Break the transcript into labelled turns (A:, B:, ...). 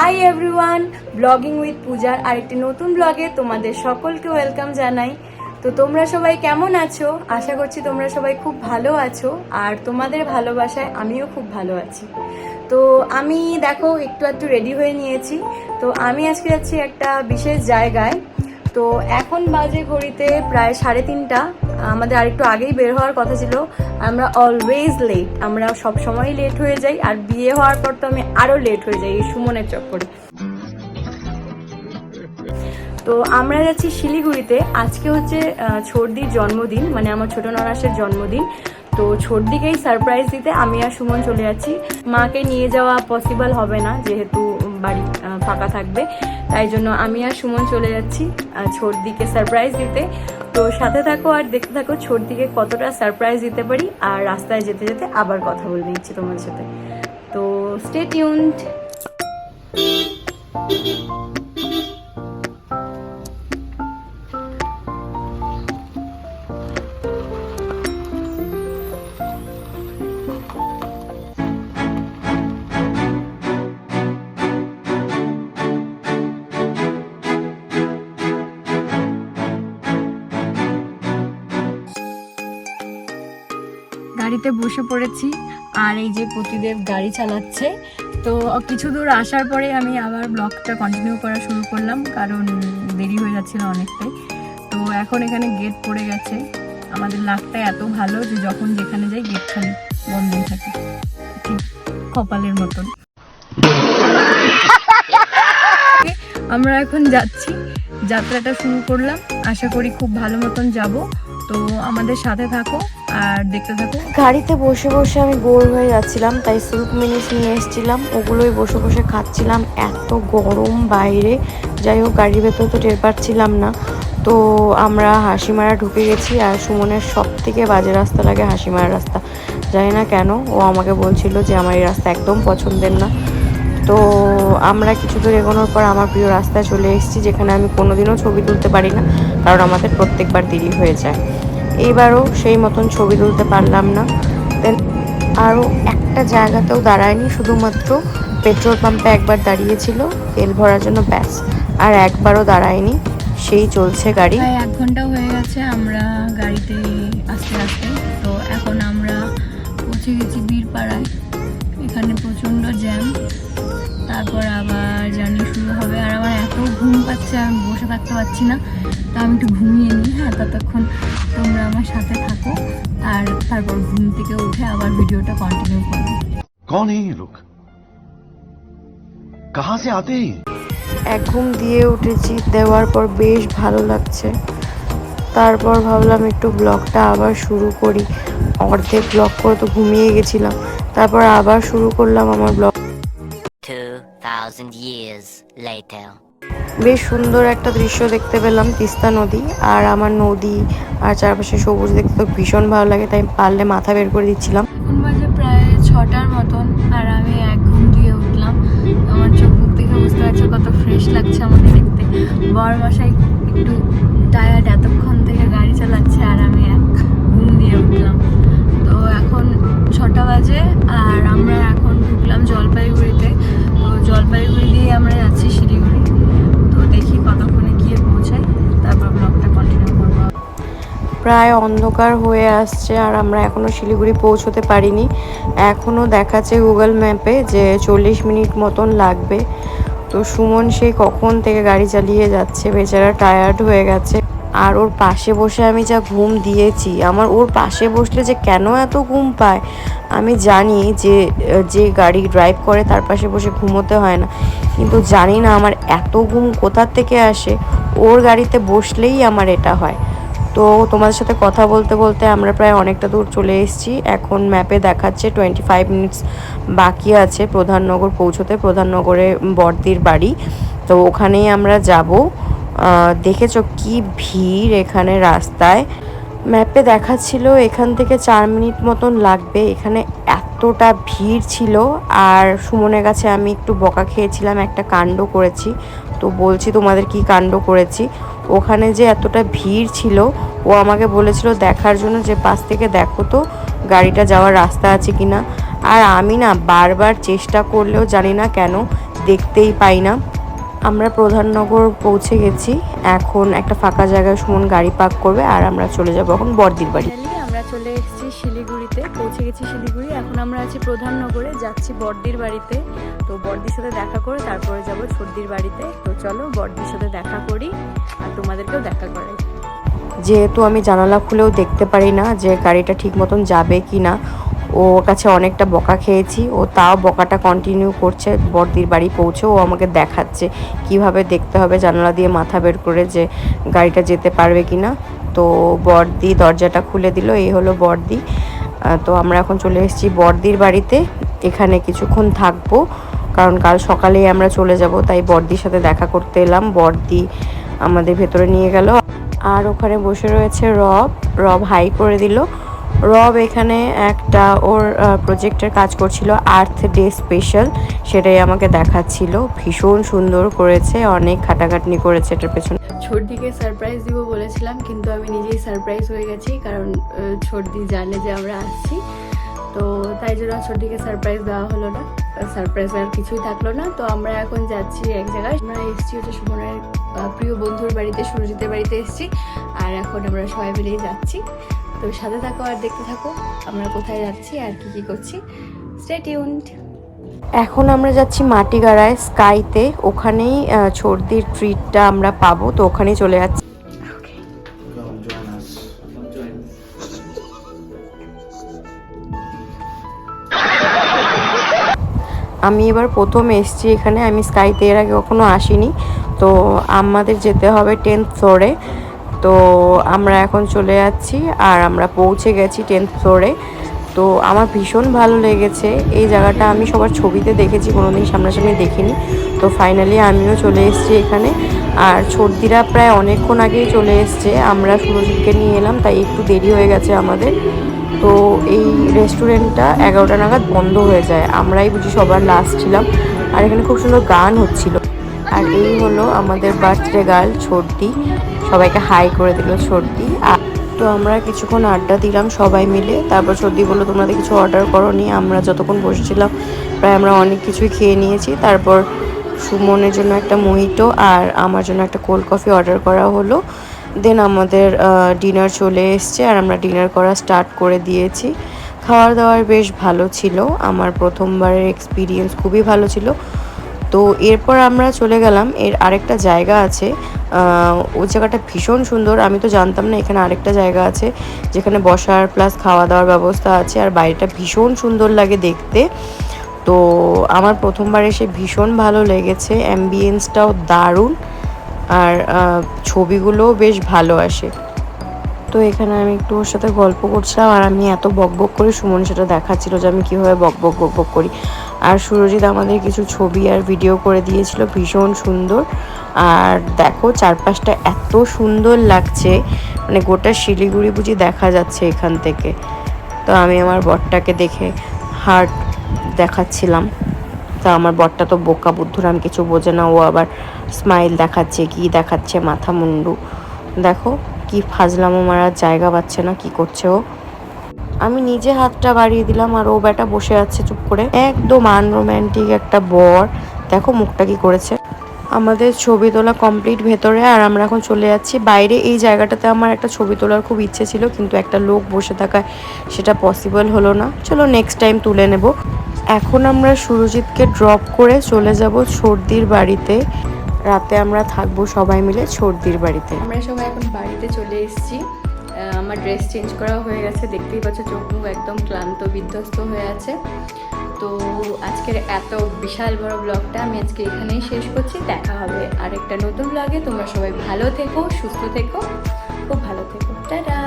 A: Hi everyone, blogging with পূজার আরেকটি নতুন ব্লগে তোমাদের সকলকে ওয়েলকাম জানাই। তো তোমরা সবাই কেমন আছো? আশা করছি তোমরা সবাই খুব ভালো আছো, আর তোমাদের ভালোবাসায় আমিও খুব ভালো আছি। তো আমি দেখো একটু রেডি হয়ে নিয়েছি। তো আমি আজকে যাচ্ছি একটা বিশেষ জায়গায়। তো এখন বাজে ঘড়িতে প্রায় 3:30। আমাদের আরেকটু আগেই বের হওয়ার কথা ছিল। আমরা অলওয়েজ লেট, আমরা সব সময় লেট হয়ে যাই, আর বিয়ে হওয়ার পর তো আমি আরও লেট হয়ে যাই এই সুমনের চক্করে। তো আমরা যাচ্ছি শিলিগুড়িতে। আজকে হচ্ছে ছোটদির জন্মদিন, মানে আমার ছোট ননাসের জন্মদিন। তো ছোটদিকেই সারপ্রাইজ দিতে আমি আর সুমন চলে যাচ্ছি। মাকে নিয়ে যাওয়া পসিবল হবে না, যেহেতু বাড়ি ফাঁকা থাকবে, তাই জন্য আমি আর সুমন চলে যাচ্ছি ছোটদিকে সারপ্রাইজ দিতে। তো সাথে থাকো আর দেখতে থাকো ছোটদিকে কতটা সারপ্রাইজ দিতে পারি, আর রাস্তায় যেতে যেতে আবার কথা বলতে ইচ্ছে তোমাদের সাথে। তো স্টে টিউনড। গাড়িতে বসে পড়েছি, আর এই যে প্রতিদেব গাড়ি চালাচ্ছে। তো কিছু দূর আসার পরে আমি আবার ব্লগটা কন্টিনিউ করা শুরু করলাম, কারণ দেরি হয়ে যাচ্ছিল অনেকটাই। তো এখন এখানে গেট পড়ে গেছে। আমাদের লাকটা এত ভালো যে যখন যেখানে যাই গেট খালি বন্ধই থাকে, ঠিক কপালের মতন। আমরা এখন যাচ্ছি, যাত্রাটা শুরু করলাম। আশা করি খুব ভালো মতন যাব। তো আমাদের সাথে থাকো আর দেখতে থাকো। গাড়িতে বসে বসে আমি বোর হয়ে যাচ্ছিলাম, তাই সিল্ক মিনিস নিয়ে এসেছিলাম, ওগুলোই বসে বসে খাচ্ছিলাম। এত গরম বাইরে, যাই হোক গাড়ির ভেতর তো টের পাচ্ছিলাম না। তো আমরা হাসিমারা ঢুকে গেছি, আর সুমনের সব থেকে বাজে রাস্তা লাগে হাসিমারা রাস্তা। জানি না কেন, ও আমাকে বলছিল যে আমার এই রাস্তা একদম পছন্দের না। তো আমরা কিছু দূর এগোনোর পর আমার প্রিয় রাস্তায় চলে এসেছি, যেখানে আমি কোনোদিনও ছবি তুলতে পারি না, কারণ আমাদের প্রত্যেকবার দেরি হয়ে যায়। এইবারও সেই মতন ছবি তুলতে পারলাম না। দেন আরও একটা জায়গাতেও দাঁড়ায়নি, শুধুমাত্র পেট্রোল পাম্পে একবার দাঁড়িয়েছিল তেল ভরার জন্য, ব্যাস। আর একবারও দাঁড়ায়নি, সেই চলছে গাড়ি। প্রায় 1 ঘন্টা হয়ে গেছে আমরা গাড়িতে আস্তে আস্তে। তো এখন আমরা পৌঁছে গেছি বীরপাড়ায়। এখানে প্রচণ্ড জ্যাম, তারপর আবার জার্নি শুরু হবে। আর আমার এত ঘুম পাচ্ছে, আমি বসে থাকতে পারছি না। তো আমি একটু ঘুমিয়ে নিই। হ্যাঁ, ততক্ষণ তোমরা আমার সাথে থাকো, আর তারপর ঘুম থেকে উঠে আবার ভিডিওটা কন্টিনিউ করবো।
B: कौन है ये लोग? कहाँ से आते हैं?
C: এক ঘুম দিয়ে উঠেছি, দেওয়ার পর বেশ ভালো লাগছে। তারপর ভাবলাম একটু ব্লগটা আবার শুরু করি। অর্ধেক ব্লগ করে তো ঘুমিয়ে গেছিলাম, তারপর আবার শুরু করলাম আমার ব্লগ।
D: 2000 years later.
C: বেশ সুন্দর একটা দৃশ্য দেখতে পেলাম, তিস্তা নদী। আর আমার নদী আর চারপাশে সবুজ দেখতে তো ভীষণ ভালো লাগে, তাই পারলে মাথা বের করে দিচ্ছিলাম। এখন বাজে প্রায় 6টার মতন, আর আমি এক ঘুম দিয়ে উঠলাম। আমার চোখ থেকে বুঝতে পারছি কত ফ্রেশ লাগছে আমাকে দেখতে। বরমশাই একটু টায়ার্ড, এতক্ষণ থেকে গাড়ি চালাচ্ছে, আর আমি এক ঘুম দিয়ে উঠলাম। তো এখন 6টা বাজে, আর আমরা এখন ঢুকলাম জলপাইগুড়িতে। তো জলপাইগুড়ি দিয়ে আমরা যাচ্ছি শিলিগুড়ি। তো দেখি কতক্ষণে গিয়ে পৌঁছাই, তারপর ব্লগটা কন্টিনিউ করবো। প্রায় অন্ধকার হয়ে আসছে, আর আমরা এখনও শিলিগুড়ি পৌঁছতে পারিনি। এখনও দেখাচ্ছে গুগল ম্যাপে যে 40 মিনিট মতন লাগবে। তো সুমন সেই কখন থেকে গাড়ি চালিয়ে যাচ্ছে, বেচারা টায়ার্ড হয়ে গেছে। আর ওর পাশে বসে আমি যা ঘুম দিয়েছি, আমার ওর পাশে বসলে যে কেন এত ঘুম পায় আমি জানি, যে গাড়ি ড্রাইভ করে তার পাশে বসে ঘুমোতে হয় না, কিন্তু জানি না আমার এত ঘুম কোথা থেকে আসে। ওর গাড়িতে বসলেই আমার এটা হয়। তো তোমাদের সাথে কথা বলতে বলতে আমরা প্রায় অনেকটা দূর চলে এসেছি। এখন ম্যাপে দেখাচ্ছে 25 মিনিটস বাকি আছে প্রধাননগর পৌঁছতে। প্রধাননগরে বড়দির বাড়ি, তো ওখানেই আমরা যাব। দেখেছো কি ভিড় এখানে রাস্তায়। ম্যাপে দেখাচ্ছিল এখান থেকে 4 মিনিট মতন লাগবে। এখানে এতটা ভিড় ছিল, আর সুমনের কাছে আমি একটু বকা খেয়েছিলাম, একটা কাণ্ড করেছি। তো বলছি তোমাদের কি কাণ্ড করেছি। ওখানে যে এতটা ভিড় ছিল, ও আমাকে বলেছিল দেখার জন্য যে পাশ থেকে দেখো তো গাড়িটা যাওয়ার রাস্তা আছে কিনা। আর আমি না বারবার চেষ্টা করলেও জানি না কেন দেখতেই পাই না। আমরা প্রধাননগর পৌঁছে গেছি, এখন একটা ফাঁকা জায়গায় সুমন গাড়ি পার্ক করবে আর আমরা চলে যাবো এখন বড়দির বাড়ি।
A: আমরা চলে এসেছি শিলিগুড়িতে, পৌঁছে গেছি শিলিগুড়ি। এখন আমরা আছি প্রধাননগরে, যাচ্ছি বড়দির বাড়িতে। তো বড়দির সাথে দেখা করে তারপরে যাবো ছোটদির বাড়িতে। তো চলো বড়দির সাথে দেখা করি আর তোমাদেরকেও দেখা করাই।
C: যেহেতু আমি জানালা খুলেও দেখতে পারি না যে গাড়িটা ঠিক মতন যাবে কি না, ওর কাছে অনেকটা বকা খেয়েছি, ও তাও বকাটা কন্টিনিউ করছে। বড়দির বাড়ি পৌঁছে ও আমাকে দেখাচ্ছে কিভাবে দেখতে হবে জানালা দিয়ে মাথা বের করে যে গাড়িটা যেতে পারবে কি না। তো বড়দি দরজাটা খুলে দিল, এই হলো বড়দি। তো আমরা এখন চলে এসেছি বড়দির বাড়িতে, এখানে কিছুক্ষণ থাকবো কারণ কাল সকালেই আমরা চলে যাব, তাই বড়দির সাথে দেখা করতে এলাম। বড়দি আমাদের ভেতরে নিয়ে গেল আর ওখানে বসে রয়েছে রব হাই করে দিল। রব এখানে একটা ওর প্রজেক্টের কাজ করছিল, আর্থ ডে স্পেশাল, সেটাই আমাকে দেখাচ্ছিল। ভীষণ সুন্দর করেছে, অনেক খাটাখাটনি করেছে এটার পেছনে।
A: ছোটদিকে সারপ্রাইজ দিব বলেছিলাম, কিন্তু আমি নিজেই সারপ্রাইজ হয়ে গেছি কারণ ছোটদি জানে যে আমরা আসছি। তো তাই জন্য ছোটদিকে সারপ্রাইজ দেওয়া হলো না, সারপ্রাইজ আর কিছুই থাকলো না। তো আমরা এখন যাচ্ছি এক জায়গায়, আমরা এসেছি হচ্ছে সুমনের প্রিয় বন্ধুর বাড়িতে, সুরজিতের বাড়িতে এসেছি। আর এখন আমরা সবাই মিলেই যাচ্ছি। তো সাথে থাকো আর দেখতে থাকো আমরা কোথায় যাচ্ছি আর কি করছি। Stay tuned.
C: এখন আমরা যাচ্ছি মাটিগাড়ায় স্কাইতে, ওখানেই ছোটদির ট্রিটটা আমরা পাবো, তো ওখানেই চলে যাচ্ছি। আমি এবার প্রথম এসেছি এখানে, আমি স্কাইতে এর আগে কখনো আসিনি। তো আমাদের যেতে হবে 10th ফ্লোরে। তো আমরা এখন চলে যাচ্ছি আর আমরা পৌঁছে গেছি 10th ফ্লোরে। তো আমার ভীষণ ভালো লেগেছে এই জায়গাটা, আমি সবার ছবিতে দেখেছি, কোনোদিন সামনাসামনি দেখিনি। তো ফাইনালি আমিও চলে এসেছি এখানে। আর ছোটদিরা প্রায় অনেকক্ষণ আগেই চলে এসছে, আমরা সুরজিৎকে নিয়ে এলাম তাই একটু দেরি হয়ে গেছে আমাদের। তো এই রেস্টুরেন্টটা 11টা নাগাদ বন্ধ হয়ে যায়, আমরাই বুঝি সবার লাস্ট ছিলাম। আর এখানে খুব সুন্দর গান হচ্ছিল। আর এই হলো আমাদের বার্থডে গার্ল ছোটদি, সবাইকে হাই করে দিল ছোটদি। তো আমরা কিছুক্ষণ আড্ডা দিলাম সবাই মিলে, তারপর ছোটদি বললো তোমরা কিছু অর্ডার করোনি। আমরা যতক্ষণ বসেছিলাম প্রায় আমরা অনেক কিছুই খেয়ে নিয়েছি। তারপর সুমনের জন্য একটা মোহিটো আর আমার জন্য একটা কোল্ড কফি অর্ডার করা হলো। দেন আমাদের ডিনার চলে এসছে আর আমরা ডিনার করা স্টার্ট করে দিয়েছি। খাওয়ার দাওয়ার বেশ ভালো ছিল, আমার প্রথমবারের এক্সপিরিয়েন্স খুবই ভালো ছিল। তো এরপর আমরা চলে গেলাম, এর আরেকটা জায়গা আছে, ওই জায়গাটা ভীষণ সুন্দর। আমি তো জানতাম না এখানে আরেকটা জায়গা আছে যেখানে বসার প্লাস খাওয়া দাওয়ার ব্যবস্থা আছে, আর বাড়িটা ভীষণ সুন্দর লাগে দেখতে। তো আমার প্রথমবার এসে ভীষণ ভালো লেগেছে, অ্যাম্বিয়েন্সটাও দারুণ আর ছবিগুলোও বেশ ভালো আসে। তো এখানে আমি একটু ওর সাথে গল্প করছিলাম আর আমি এত বকবক করে সুমন সেটা দেখাচ্ছিল যে আমি কীভাবে বকবক করি। আর সুরজিৎ আমাদের কিছু ছবি আর ভিডিও করে দিয়েছিল, ভীষণ সুন্দর। আর দেখো চারপাশটা এত সুন্দর লাগছে, মানে গোটা শিলিগুড়ি বুঝি দেখা যাচ্ছে এখান থেকে। তো আমি আমার বরটাকে দেখে হার্ট দেখাচ্ছিলাম। তা আমার বরটা তো বোকা বুদ্ধুর, আমি কিছু বোঝে না, ও আবার স্মাইল দেখাচ্ছে, কি দেখাচ্ছে মাথা মুন্ডু। দেখো কি ফাজলামো মারার জায়গা পাচ্ছে না, কি করছে ও। আমি নিজে হাতটা বাড়িয়ে দিলাম আর ও বেটা বসে আছে চুপ করে, একদম আনরোম্যান্টিক একটা বর। দেখো মুখটা কি করেছে। আমাদের ছবি তোলা কমপ্লিট ভেতরে, আর আমরা এখন চলে যাচ্ছি বাইরে। এই জায়গাটাতে আমার একটা ছবি তোলার খুব ইচ্ছে ছিল, কিন্তু একটা লোক বসে থাকায় সেটা পসিবল হলো না। চলো নেক্সট টাইম তুলে নেব। এখন আমরা সুরজিৎকে ড্রপ করে চলে যাব ছোটদির বাড়িতে। রাতে আমরা থাকবো সবাই মিলে ছোটদির বাড়িতে।
A: আমরা সবাই এখন বাড়িতে চলে এসেছি, আমার ড্রেস চেঞ্জ করা হয়ে গেছে, দেখতেই পাচ্ছ চোখ মুখ একদম ক্লান্ত বিধ্বস্ত হয়ে আছে। তো আজকের এত বিশাল বড় ব্লগটা আমি আজকে এখানেই শেষ করছি। দেখা হবে আরেকটা নতুন ব্লগে। তোমরা সবাই ভালো থেকো, সুস্থ থেকো, খুব ভালো থেকো। টাটা।